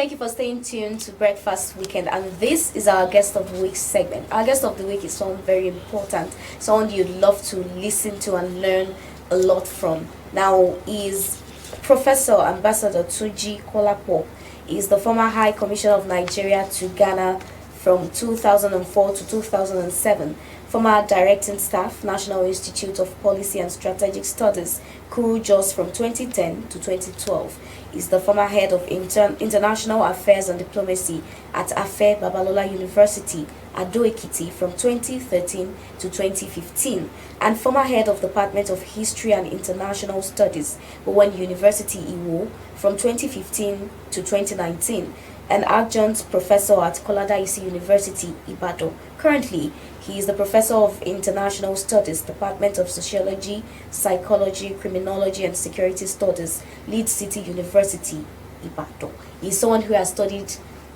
Thank you for staying tuned to Breakfast Weekend, and this is our Guest of the Week segment. Our Guest of the Week is someone very important, someone you'd love to listen to and learn a lot from. Now, is Professor Ambassador Tunji Kolapo. He is the former High Commissioner of Nigeria to Ghana from 2004 to 2007. Former Directing Staff, National Institute of Policy and Strategic Studies, Kuru Jos from 2010 to 2012. Is the former head of International Affairs and Diplomacy at Afe Babalola University, Ado Ekiti from 2013 to 2015, and former head of Department of History and International Studies, Bowen University, Iwo from 2015 to 2019, an adjunct professor at Koladaisi University, Ibadan. Currently, he is the professor of International Studies, Department of Sociology, Psychology, Criminology and Security Studies, Lead City University, Ibadan. He's someone who has studied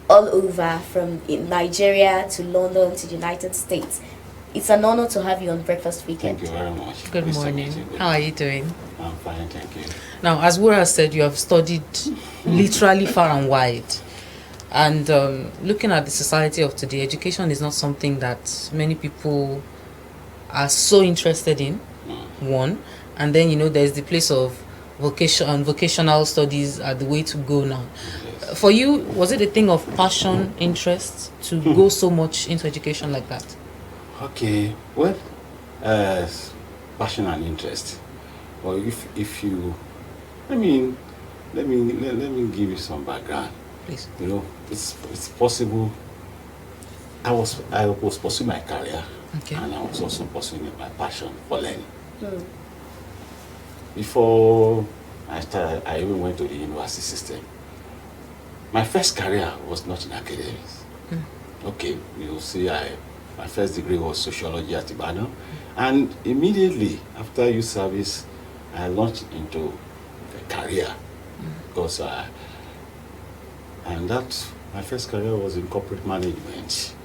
all over, from in Nigeria to London to the United States. It's an honor to have you on Breakfast Weekend. Thank you very much. Good morning. How are you doing? I'm fine, thank you. Now, as Wura said, you have studied literally far and wide. And looking at the society of today, education is not something that many people are so interested in, one. And then, you know, there's the place of vocational studies are the way to go now. Yes. For you, was it a thing of passion, interest to go so much into education like that? Okay, well, passion and interest. Well, if you, let me give you some background. Please. You know, it's possible. I was pursuing my career, okay, and I was also pursuing my passion for learning. Before I started, I even went to the university system. My first career was not in academics. Okay, you'll see, my first degree was sociology at Ibadan, and immediately after youth service, I launched into a career because and that my first career was in corporate management,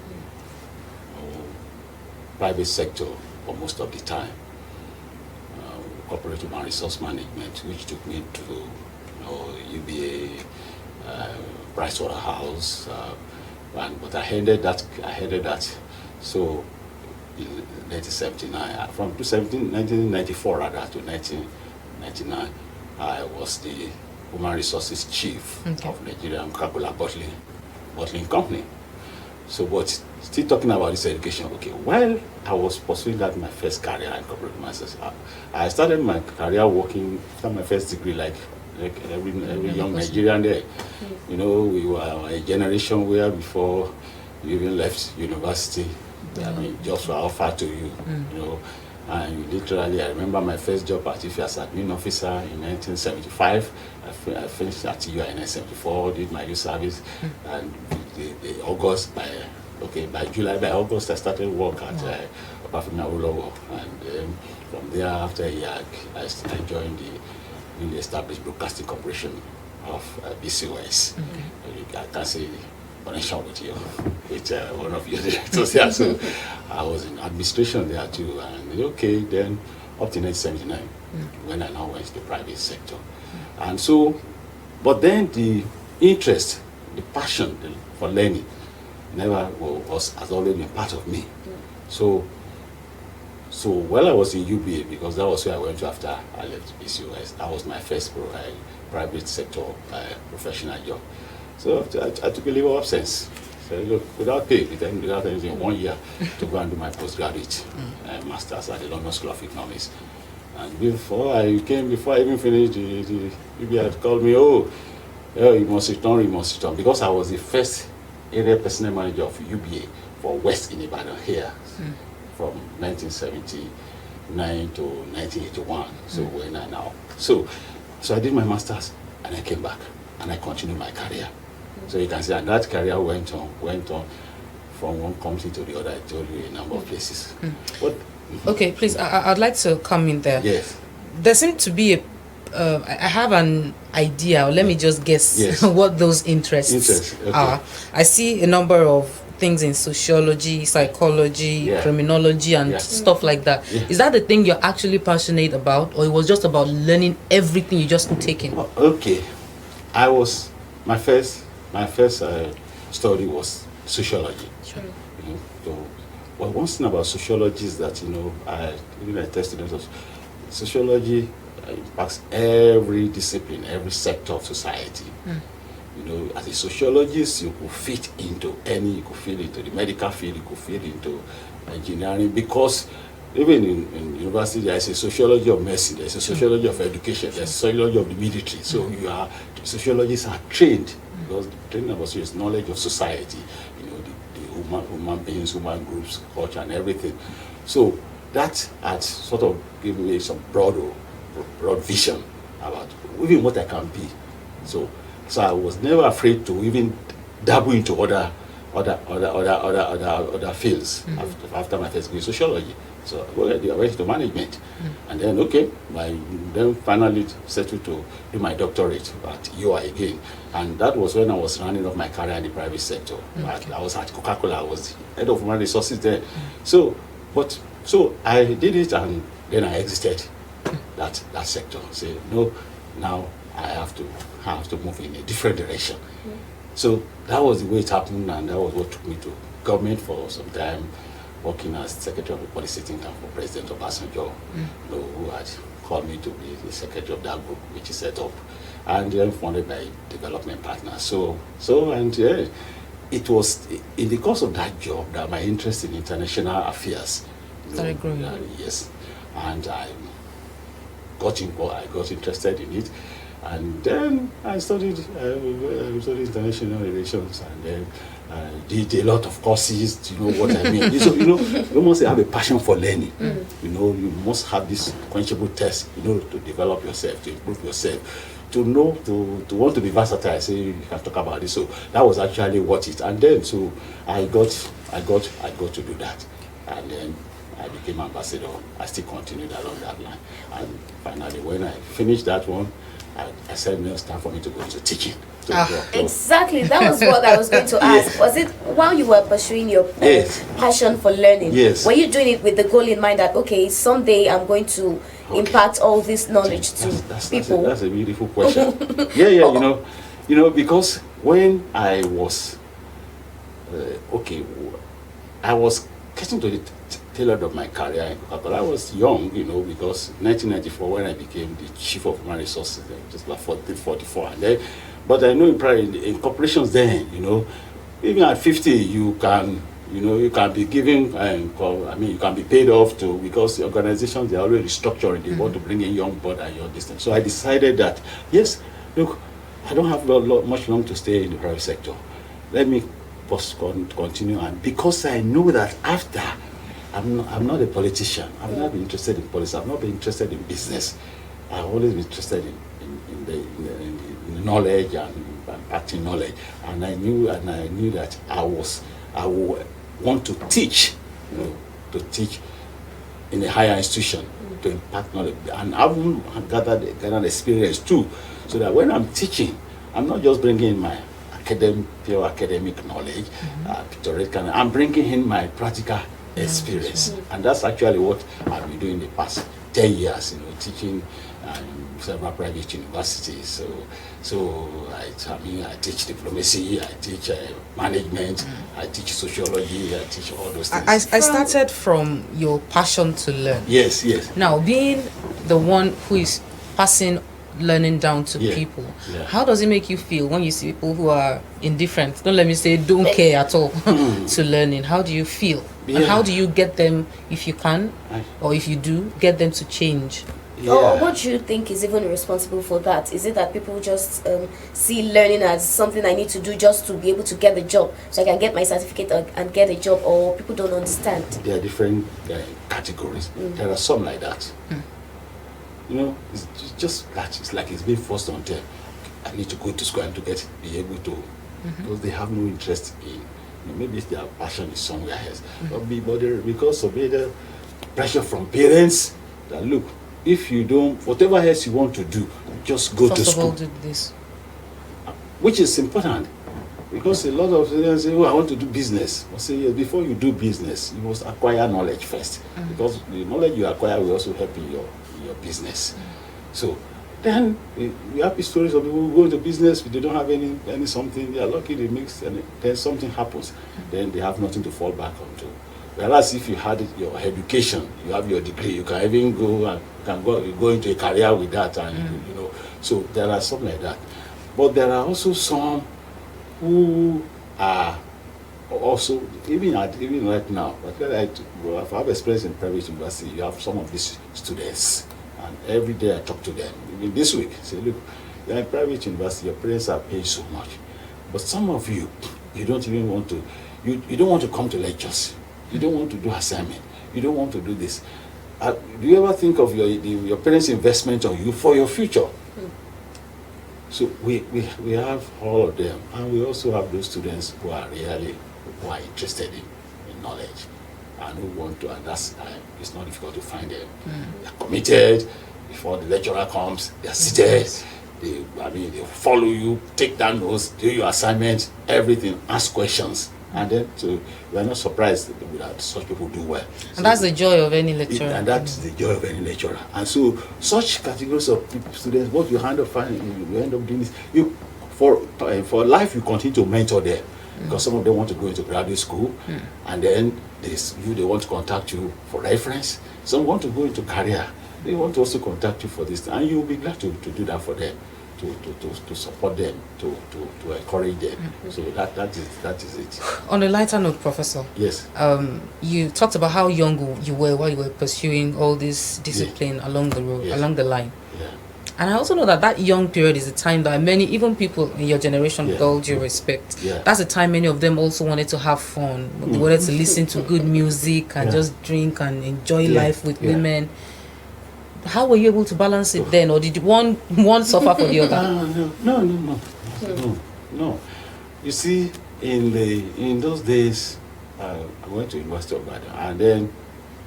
private sector for most of the time, corporate human resource management, which took me to UBA, Pricewaterhouse, but I headed that. So in 1979, from 1994 rather to 1999, I was the Human Resources Chief of Nigerian Coca-Cola bottling company. So, but still talking about this education, okay, while I was pursuing that, my first career in corporate masters, I started my career working after my first degree, like every young Nigerian there. You know, we were a generation where before you even left university, I mean, jobs were offered to you, you know. And you literally, I remember my first job at IFE as admin officer in 1975. I finished at TU in 1974, did my youth service, and by August I started work at Prof. And from there, after a year, I joined the newly established Broadcasting Corporation of BCOS. I can say connection with you, with one of your directors there. So I was in administration there too, and then up to 1979, when I now went to the private sector. And so, but then the interest, the passion for learning has always been part of me. So while I was in UBA, because that was where I went to after I left BCOS, that was my first private sector professional job. So I took a leave of absence, so look, without pay, without anything, 1 year to go and do my postgraduate masters at the London School of Economics. And before I even finished, the UBA had called me, you must return, because I was the first area personnel manager of UBA for West in Ibadan here, from 1979 to 1981. So when I now, so I did my masters and I came back and I continued my career. So you can see, and that career went on from one company to the other. I told you a number of places. Okay, please, I'd like to come in there. Yes. There seems to be I have an idea, or let me just guess what those interests are. I see a number of things in sociology, psychology, criminology, and stuff like that. Is that the thing you're actually passionate about, or it was just about learning everything you just take in? Okay. My first my first study was sociology. Sure. You know, so, well, one thing about sociology is that, I tell students, sociology impacts every discipline, every sector of society. As a sociologist, you could fit into you could fit into the medical field, you could fit into engineering, because even in university, there is a sociology of medicine, there is a sociology of education, there is a sociology of the military. So sociologists are trained, because training about is knowledge of society, the human beings, human groups, culture, and everything. So that had sort of given me some broad vision about even what I can be. So I was never afraid to even dabble into other fields after my first degree in sociology. So I went into management, and then then finally settled to do my doctorate at UI again, and that was when I was running off my career in the private sector. I was at Coca-Cola. I was head of human resources there. So I did it, and then I exited that sector. Say no, now I have to move in a different direction. So that was the way it happened, and that was what took me to government for some time, working as Secretary of the Policy Think Tank for President Obasanjo, who had called me to be the secretary of that group, which he set up, and then funded by development partners. It was in the course of that job that my interest in international affairs started growing. Yes, and I got interested in it. And then I studied international relations, and then did a lot of courses. You know what I mean? You must have a passion for learning. You must have this quenchable thirst, to develop yourself, to improve yourself, to want to be versatile. Say you can talk about this. So that was actually what it. And then so I got to do that, and then I became ambassador. I still continued along that line, and finally when I finished that one, I said, no, it's time for me to go into teaching. Exactly, that was what I was going to ask. Yes. Was it while you were pursuing your passion for learning? Yes. Were you doing it with the goal in mind that, okay, someday I'm going to impart all this knowledge to people? That's a beautiful question. Yeah, because when I was, I was getting to the tail end of my career in Coca-Cola. I was young, because 1994 when I became the chief of human resources, just like 44, and then, but I know in corporations then, even at 50, you can be given, you can be paid off because the organizations, they're already restructuring, they want to bring in young blood and young distance. So I decided that, yes, look, I don't have much long to stay in the private sector. Let me continue, and because I know that after, I'm not a politician. I've not been interested in politics. I've not been interested in business. I've always been interested in the knowledge and impacting knowledge. And I knew that I would want to teach, in a higher institution, to impact knowledge. And I've gathered experience too, so that when I'm teaching, I'm not just bringing in my pure academic knowledge, theoretical. I'm bringing in my practical experience, and that's actually what I've been doing the past 10 years, teaching several private universities. So I teach diplomacy, I teach management, I teach sociology, I teach all those things. I started from your passion to learn. Yes. Now, being the one who is passing learning down to people, how does it make you feel when you see people who are indifferent, don't let me say don't care at all, to learning? How do you feel? And how do you get them, if you can, or if you do, get them to change? Or what do you think is even responsible for that? Is it that people just see learning as something I need to do just to be able to get the job, so I can get my certificate and get a job, or people don't understand? There are different categories. There are some like that. It's just that it's like it's being forced on them. I need to go to school and to be able to, because they have no interest in, maybe their passion is somewhere else. But because of the pressure from parents, that look, if you don't, whatever else you want to do, just go to school. First of all, do this. Which is important, because a lot of students say, I want to do business. I say, yes, before you do business, you must acquire knowledge first, because the knowledge you acquire will also help in your business. So Then we have stories of people who go into business, they don't have any something, they are lucky they mix, and then something happens. Then they have nothing to fall back onto. Whereas if you had your education, you have your degree, you can even go into a career with that, and you know. So there are some like that. But there are also some who are also, even right now, but I have experience in private university, you have some of these students, and every day I talk to them. Even this week, say, look, you're in private university, your parents are paying so much. But some of you, you don't even want to, you don't want to come to lectures. You don't want to do assignment. You don't want to do this. Do you ever think of your parents' investment on you for your future? So we have all of them, and we also have those students who are interested in knowledge and who want to, and that's it's not difficult to find them. They're committed. Before the lecturer comes, they're seated. They follow you, take down notes, do your assignment, everything, ask questions. And then we are not surprised that such people do well. And so that's the joy of any lecturer. And that's the joy of any lecturer. And so such categories of students, what you end up doing is for life you continue to mentor them. Because some of them want to go into graduate school, and then they want to contact you for reference. Some want to go into career. They want to also contact you for this, and you'll be glad to do that for them. To support them, to encourage them. So that is it. On a lighter note, Professor. Yes. You talked about how young you were while you were pursuing all this discipline along the road, along the line. Yeah. And I also know that young period is the time that many, even people in your generation, with all due respect, that's the time many of them also wanted to have fun. They wanted to listen to good music and just drink and enjoy life with women. How were you able to balance it then, or did one suffer for the other? No. You see, in those days, I went to University of Ibadan, and then,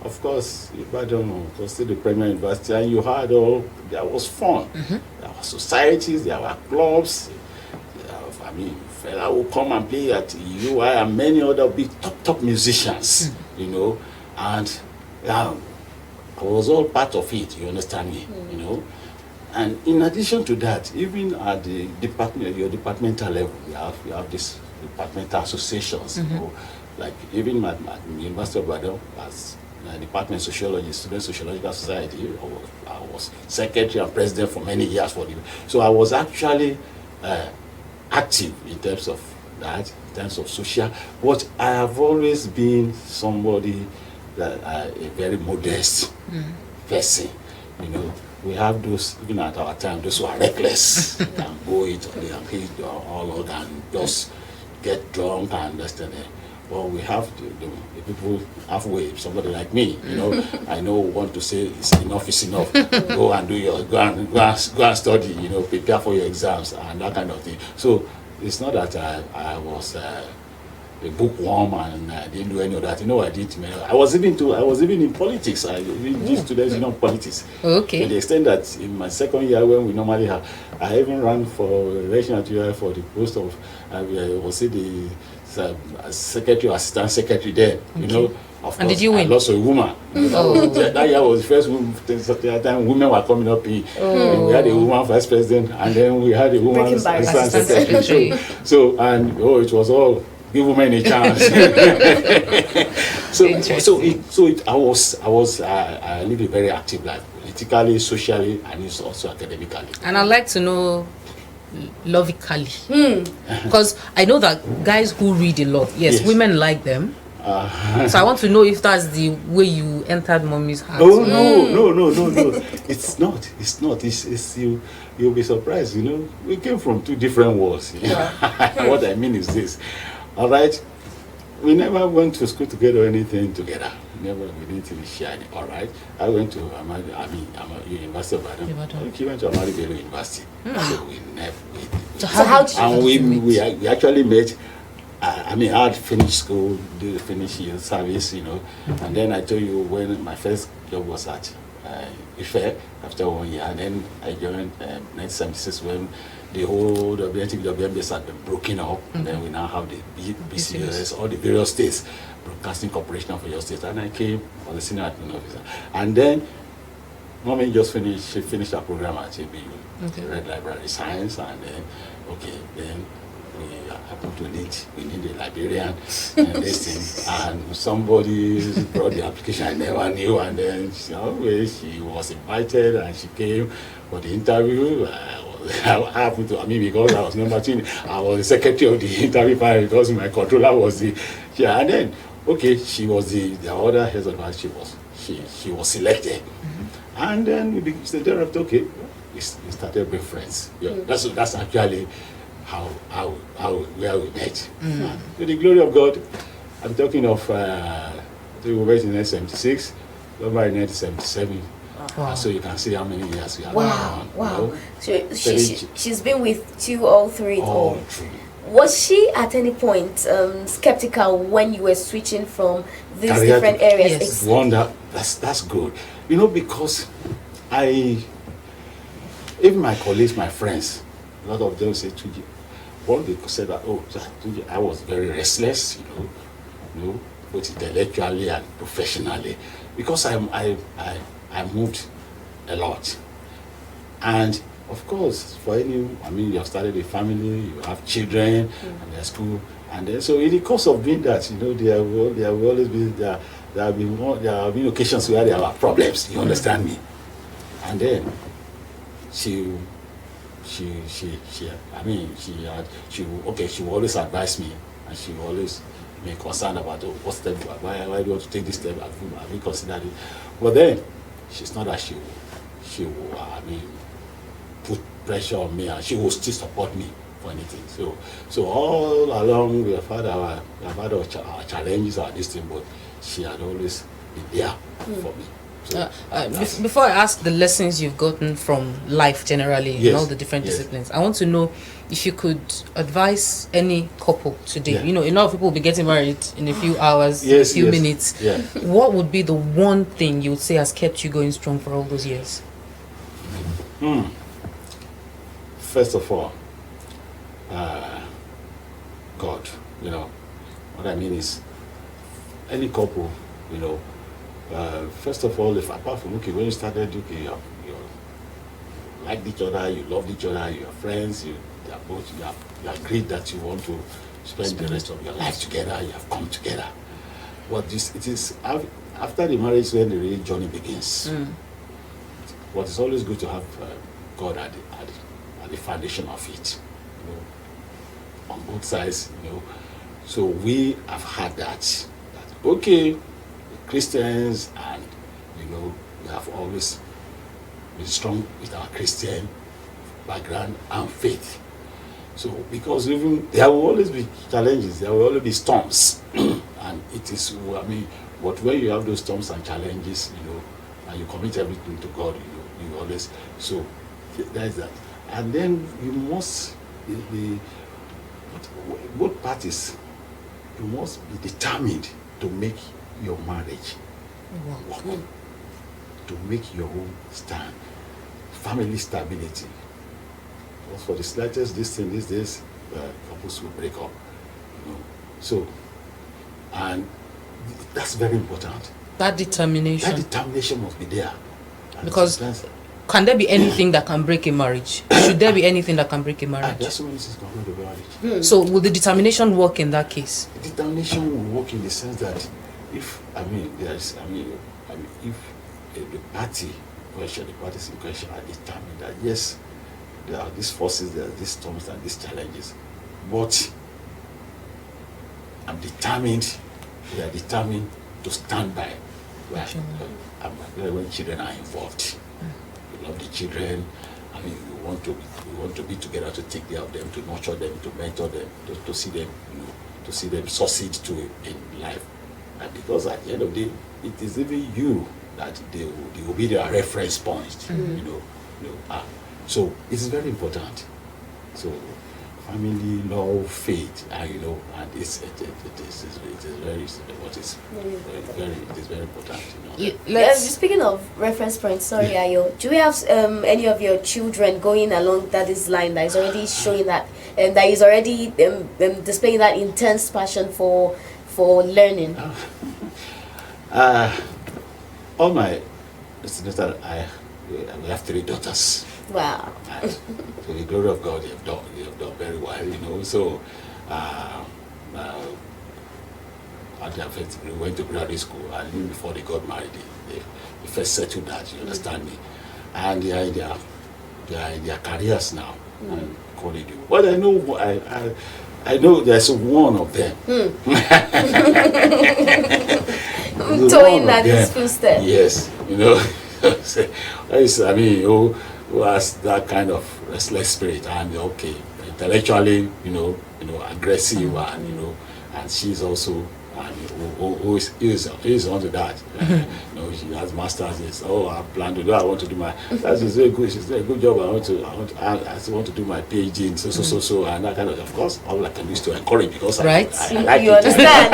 of course, Ibadan was still the premier university, and you had there was fun. There were societies, there were clubs. Fella would come and play at UI and many other big top musicians, you know, and I was all part of it, you understand me, you know. And in addition to that, even at the your departmental level, you have these departmental associations, you know, like even at the University of Ibadan, as Department of Sociology, Student Sociological Society, I was secretary and president for many years for so I was actually active in terms of that, in terms of social, but I have always been somebody that a very modest person, you know. We have those, even at our time, those who are reckless and go it, they can hit all over and just get drunk and understand it. Well, we have the people halfway, somebody like me, you know, I know want to say it's enough, go and study, you know, prepare for your exams and that kind of thing. So it's not that I was a bookworm and I didn't do any of that. You know, I did. I was even in politics. I did students, you know, politics. Okay. To the extent that in my second year, when we normally have, I even ran for election at UI for the post of, I was the secretary or assistant secretary there. You know, of and course, did you win? I lost a woman. That year was the first time women were coming up in. We had a woman vice president, and then we had a woman assistant secretary. So it was all. Give women a chance. I lived a very active life, politically, socially, and it's also academically. And I'd like to know, lovically, because I know that guys who read a lot, women like them. So I want to know if that's the way you entered mommy's heart. No. It's not. It's you'll be surprised. You know, we came from two different worlds. What I mean is this. All right, we never went to school together or anything together. We didn't share it. All right, I went to University of Ibadan. He went to Amadi Bello University. So we never. So how did you we actually met. I had finished school, finished your service, you know, and then I told you when my first job was at Ife after 1 year, and then I joined 1976 when the whole WNBS had been broken up, and then we now have the BCS, all the various states, Broadcasting Corporation of your state, and I came as a senior admin officer. And then Mommy just finished. She finished her program at ABU. Okay. Read library science, and then then we happened to need a librarian and this thing, and somebody brought the application I never knew, and then she was invited and she came for the interview. I happened to, because I was number 2, I was the secretary of the interview panel because my controller was the, and then, she was the other head of class, she was selected. And then we started, we started being friends. Yeah, that's actually where we met. To the glory of God, I'm talking of, we met in 1976, we married in 1977. Wow. So you can see how many years we have Wow, been wow. on. She's been with you all through it all. True. Was she at any point skeptical when you were switching from these Career different to- areas? Yes. Wonder, that's good. Because even my colleagues, my friends, a lot of them say, Tunji, one they said that, Tunji, I was very restless, both intellectually and professionally, because I moved a lot. And of course, for any, you have started a family, you have children, and their school, and then, so in the course of doing that, there have always been there have been occasions where there are problems. You understand me? And then she will always advise me, and she will always be concerned about what step, why do you want to take this step, have you considered it? But then she's not that she will put pressure on me, and she will still support me for anything. So all along we have had our challenges or this thing, but she had always been there for me. So Before I ask the lessons you've gotten from life generally, Yes, in all the different yes. disciplines, I want to know if you could advise any couple today. Yeah. A lot of people will be getting married in a few hours, Yes, a few yes. minutes. Yeah. What would be the one thing you would say has kept you going strong for all those years? First of all, God. What I mean is, any couple, first of all, if apart from when you started, you liked each other, you loved each other, you are friends, you agreed that you want to spend the rest of your life together, you have come together. But it is after the marriage when the real journey begins. But it's always good to have God at the foundation of it, on both sides, So we have had that Christians, and we have always been strong with our Christian background and faith. So because even there will always be challenges, there will always be storms, and it is but when you have those storms and challenges, and you commit everything to God, you always, so there's that. And then you must both parties, you must be determined to make your marriage work, to make your home stand, family stability. Because for the slightest these days, couples will break up. So, and that's very important. That determination. That determination must be there. And Because sometimes- can there be anything that can break a marriage? Should there be anything that can break a marriage? there's so many things can break the marriage. So will the determination work in that case? Determination will work in the sense that if the parties in question are determined that yes, there are these forces, there are these storms and these challenges, but we are determined to stand by when children are involved. We love the children. We want to be together to take care of them, to nurture them, to mentor them, to see them succeed in life. And because at the end of the day, it is even you that they will be their reference point. So it is very important. So family, love, faith, and it is very important. Speaking of reference points, sorry, Ayo, do we have any of your children going along that is line that is already showing that, that is already displaying that intense passion for learning? All my students that we have 3 daughters. Wow. And to the glory of God, you have done very well, you know. So, we went to graduate school, and even before they got married, they first settled that, you understand me. And they are in their careers now, and what they do. Well, I know there's one of them. Towing that his footstep. Yes, you know. I mean, who has that kind of restless spirit, and okay, intellectually, you know, aggressive, and and she's also, and who is onto that. You know, she has masters. Yes. Oh, I plan to do. I want to do my. That's very good. She's doing a good job. I want to do my PhD in so, and that kind of. Of course, all I can do is to encourage, because right. I like you it. Understand?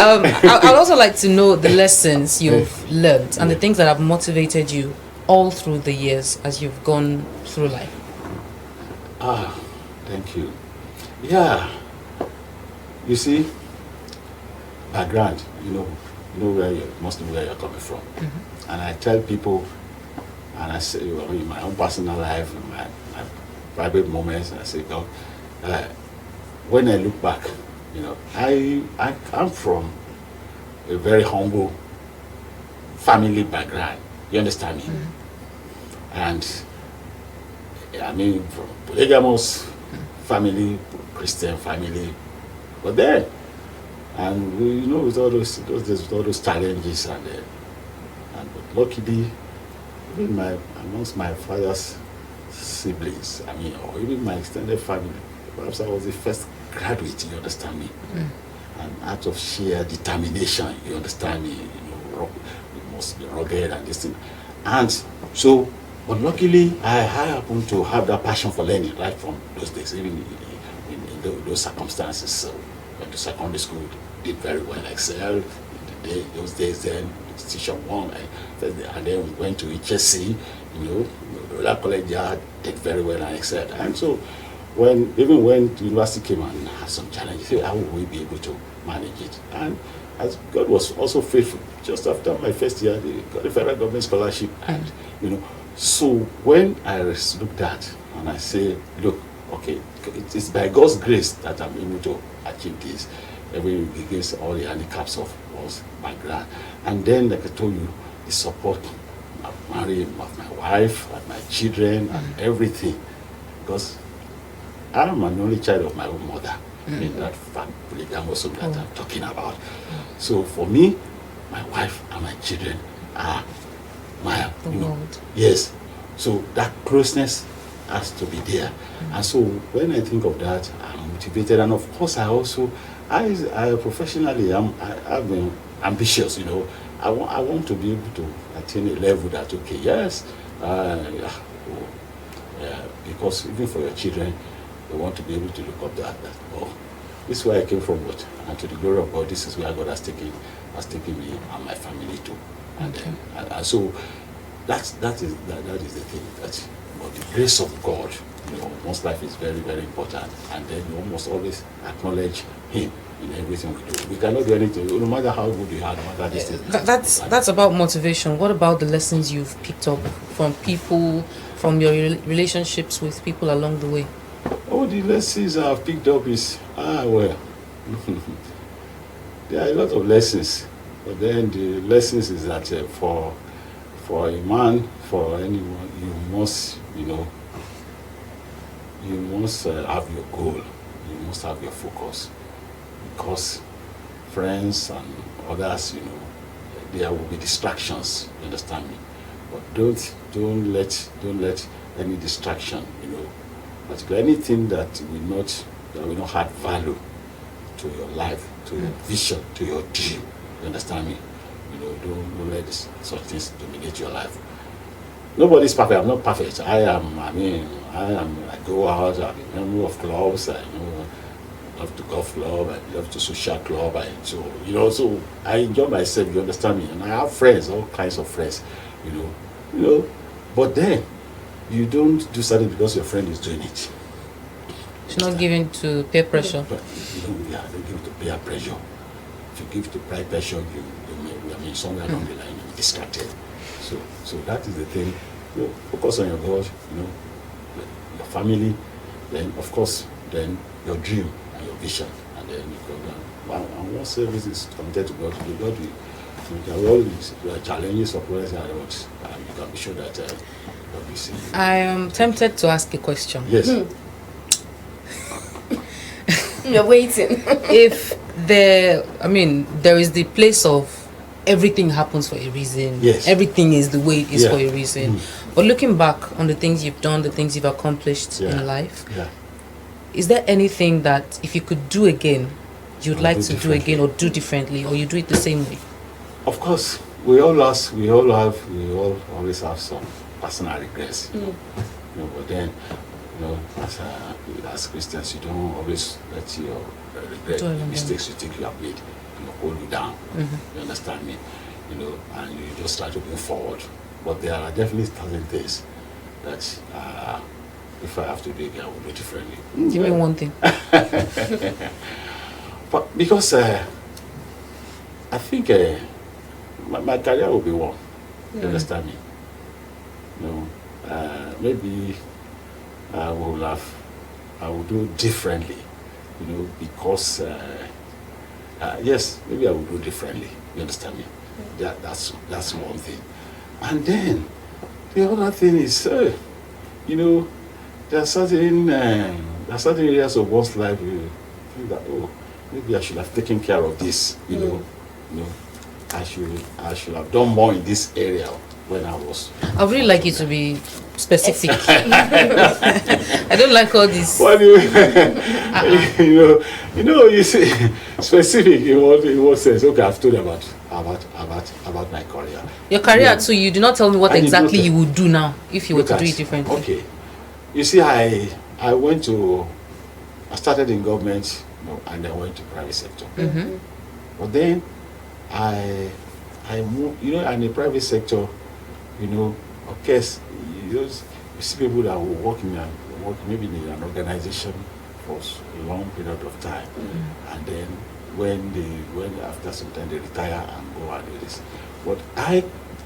I'd also like to know the lessons you've learned and the things that have motivated you all through the years as you've gone through life. Thank you. Yeah. You see, background, you know where where you're coming from. And I tell people, and I say, in my own personal life, in my private moments, I say, God, when I look back, I come from a very humble family background. You understand me? And I mean, from polygamous family, Christian family, but then, and with all those challenges, and luckily, even amongst my father's siblings, I mean, or even my extended family, perhaps I was the first graduate. You understand me? And out of sheer determination, you understand me? Most rugged and this thing, and so. But luckily, I happened to have that passion for learning right from those days, even in those circumstances. So went to secondary school, did very well, excelled. Those days then, Station 1, and then we went to HSC, the college, did very well and excelled. And so when the university came and had some challenges, how will we be able to manage it? And as God was also faithful, just after my first year, they got a federal government scholarship, and so when I looked at and I say, look, okay, it's by God's grace that I'm able to achieve this, even against all the handicaps of background. And then, like I told you, the support of marriage, of my wife, and my children, and everything, because I'm an only child of my own mother in that polygamous home that I'm talking about. So for me, my wife and my children are my yes. So that closeness has to be there. And so when I think of that, I'm motivated, and of course I also I professionally I've been ambitious, I want to be able to attain a level that because even for your children, they want to be able to look up that this is where I came from, and to the glory of God, this is where God has taken me and my family to. And so that is the thing, that but the grace of God, one's life is very, very important, and then you must always acknowledge Him in everything we do. We cannot do anything, no matter how good you are, no matter this thing. That's about motivation. What about the lessons you've picked up from people, from your relationships with people along the way? Oh, the lessons I've picked up is there are a lot of lessons. But then the lessons is that for a man, for anyone, you must have your goal. You must have your focus, because friends and others, there will be distractions. You understand me? But don't let any distraction, particularly anything that will not add value to your life, to your vision, to your dream. You understand me? Don't let such things dominate your life. Nobody's perfect. I'm not perfect. I go out, I'm a member of clubs, I love to golf club, I love to social club, so I enjoy myself, you understand me? And I have friends, all kinds of friends, but then you don't do something because your friend is doing it. It's not given to peer pressure. But don't give it to peer pressure. If you give to peer pressure, you somewhere along the line you'll be distracted. So that is the thing. Focus on your goals, your family, then of course, then your dream and your vision, and then you go down. And once everything is committed to God, God will always challenges or problems and you can be sure that God will see you. I am tempted to ask a question. Yes. You're waiting. If there is the place of everything happens for a reason. Yes. Everything is the way it is for a reason. Mm. But looking back on the things you've done, the things you've accomplished in life, is there anything that if you could do again, you'd like to do again or do differently, or you do it the same way? Of course, we all always have some personal regrets, but then, as Christians, you don't always let your regret the mistakes you think you have made, hold you down. You understand me? And you just try to move forward. But there are definitely certain things that if I have to do again, I will do differently. Give me one thing. But because I think my career will be one. You understand me? Maybe I will do differently. Because yes, maybe I will do differently. You understand me? That's one thing. And then the other thing is, there are certain areas of one's life you think that, maybe I should have taken care of this. I should have done more in this area when I was. I really like you to be specific. I don't like all this. What do you say specific in what sense? Okay, I've told you about my career. Your career too. You do not tell me what exactly you would do now if you were to do it differently. Okay, you see, I started in government, and I went to private sector. But then I moved, in the private sector, of course, you see people that will work maybe in an organization for a long period of time, and then when after some time they retire and go and do this. But I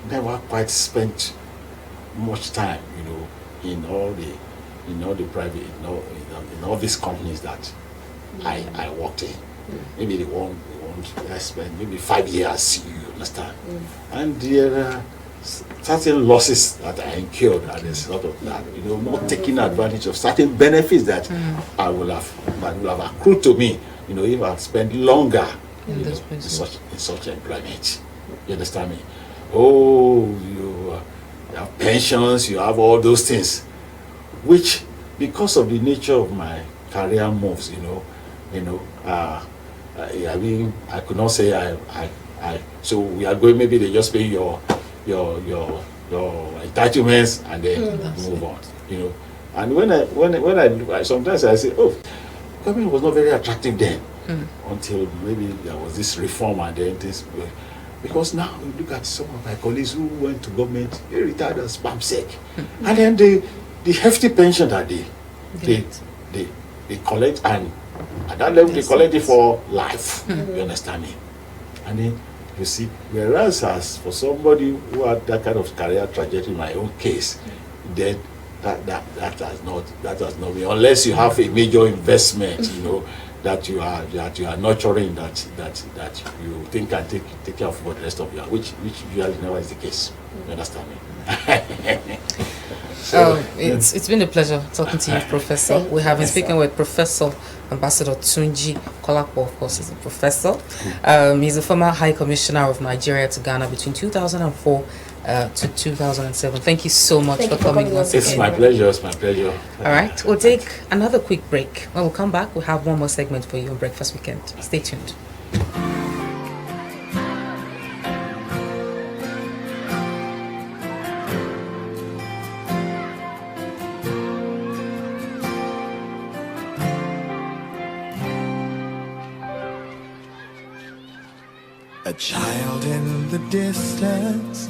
never quite spent much time, in all the private, in all these companies that I worked in. Maybe I spent maybe 5 years, you understand? And there are certain losses that I incurred as a result of that, not taking advantage of certain benefits that I will have accrued to me, if I spent longer in such employment. You understand me? You have pensions, you have all those things, which because of the nature of my career moves, I could not say so we are going, maybe they just pay your entitlements and then move on, And when I sometimes I say, government was not very attractive then, until maybe there was this reform and then this. Because now you look at some of my colleagues who went to government, they retired as PAMSEC, and then the hefty pension that they collect, and at that level they collect it for life. You understand me? And then you see, whereas as for somebody who had that kind of career trajectory, in my own case, then that has not been, unless you have a major investment, that you are nurturing, that you think can take care of for the rest of your life, which usually never is the case. You understand me? It's been a pleasure talking to you, Professor. We have been speaking with Professor Ambassador Tunji Kolapo. Of course, he's a professor. He's a former High Commissioner of Nigeria to Ghana between 2004 to 2007. Thank you so much for coming once again. It's my pleasure. It's my pleasure. All right, we'll take another quick break. When we'll come back, we'll have one more segment for you on Breakfast Weekend. Stay tuned. A child in the distance